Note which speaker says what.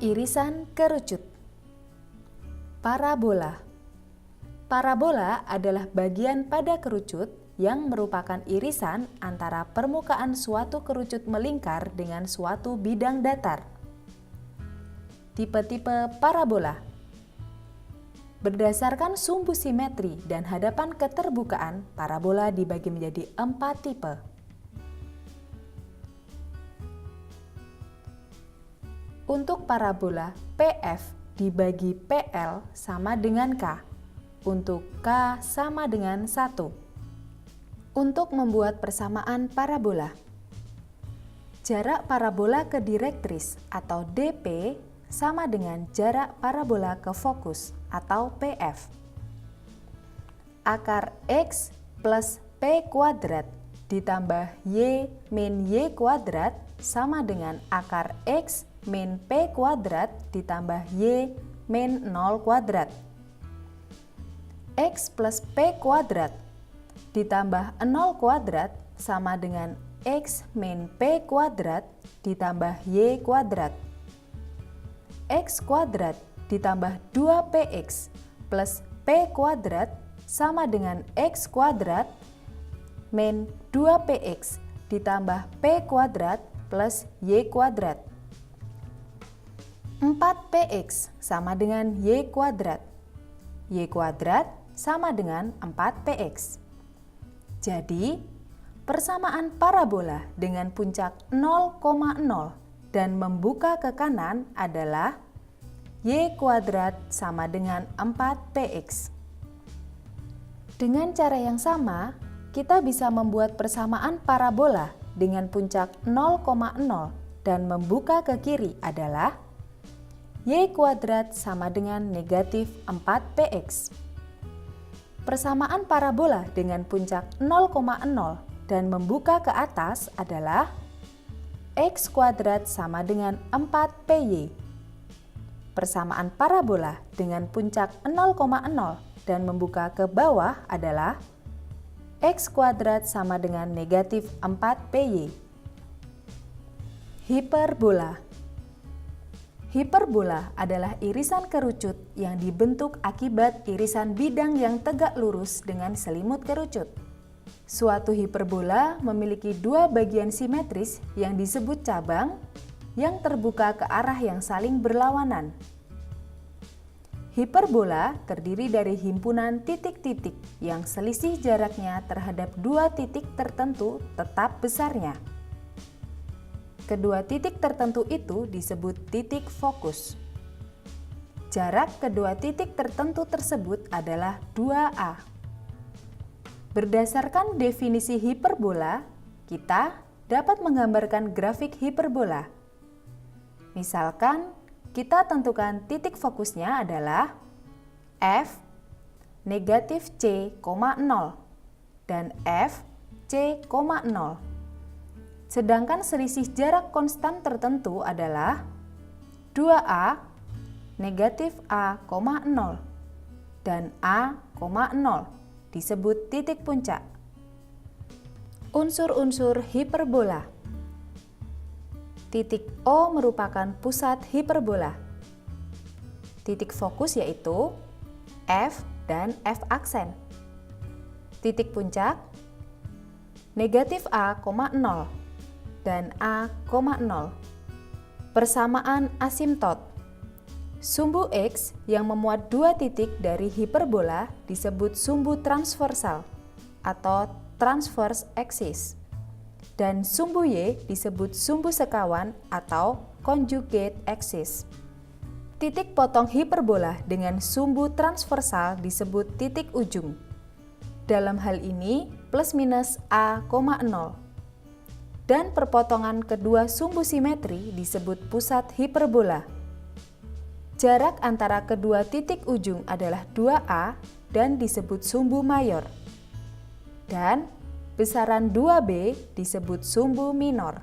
Speaker 1: Irisan kerucut. Parabola. Parabola adalah bagian pada kerucut yang merupakan irisan antara permukaan suatu kerucut melingkar dengan suatu bidang datar. Tipe-tipe parabola. Berdasarkan sumbu simetri dan hadapan keterbukaan, parabola dibagi menjadi 4 tipe. Untuk parabola, PF dibagi PL sama dengan K. Untuk K sama dengan 1. Untuk membuat persamaan parabola, jarak parabola ke direktris atau DP sama dengan jarak parabola ke fokus atau PF. Akar X plus P kuadrat ditambah Y min Y kuadrat sama dengan akar X min P kuadrat ditambah Y min 0 kuadrat. X plus P kuadrat ditambah 0 kuadrat sama dengan X min P kuadrat ditambah Y kuadrat. X kuadrat ditambah 2PX plus P kuadrat sama dengan X kuadrat min 2PX ditambah P kuadrat plus Y kuadrat. 4PX sama dengan Y kuadrat. Y kuadrat sama dengan 4PX. Jadi, persamaan parabola dengan puncak 0,0 dan membuka ke kanan adalah Y kuadrat sama dengan 4PX. Dengan cara yang sama, kita bisa membuat persamaan parabola dengan puncak 0,0 dan membuka ke kiri adalah Y kuadrat sama dengan negatif 4PX. Persamaan parabola dengan puncak 0,0 dan membuka ke atas adalah X kuadrat sama dengan 4PY. Persamaan parabola dengan puncak 0,0 dan membuka ke bawah adalah X kuadrat sama dengan negatif 4PY. Hiperbola. Hiperbola adalah irisan kerucut yang dibentuk akibat irisan bidang yang tegak lurus dengan selimut kerucut. Suatu hiperbola memiliki dua bagian simetris yang disebut cabang yang terbuka ke arah yang saling berlawanan. Hiperbola terdiri dari himpunan titik-titik yang selisih jaraknya terhadap dua titik tertentu tetap besarnya. Kedua titik tertentu itu disebut titik fokus. Jarak kedua titik tertentu tersebut adalah 2A. Berdasarkan definisi hiperbola, kita dapat menggambarkan grafik hiperbola. Misalkan, kita tentukan titik fokusnya adalah F, negatif C, 0, dan F, C, 0. Sedangkan selisih jarak konstan tertentu adalah 2A, negatif A, 0, dan A, 0, disebut titik puncak. Unsur-unsur hiperbola. Titik O merupakan pusat hiperbola. Titik fokus yaitu F dan F aksen. Titik puncak negatif A, 0 dan A, 0. Persamaan asimptot. Sumbu X yang memuat dua titik dari hiperbola disebut sumbu transversal atau transverse axis. Dan sumbu Y disebut sumbu sekawan atau conjugate axis. Titik potong hiperbola dengan sumbu transversal disebut titik ujung. Dalam hal ini, plus minus A, 0. Dan perpotongan kedua sumbu simetri disebut pusat hiperbola. Jarak antara kedua titik ujung adalah 2A dan disebut sumbu mayor. Dan besaran 2B disebut sumbu minor.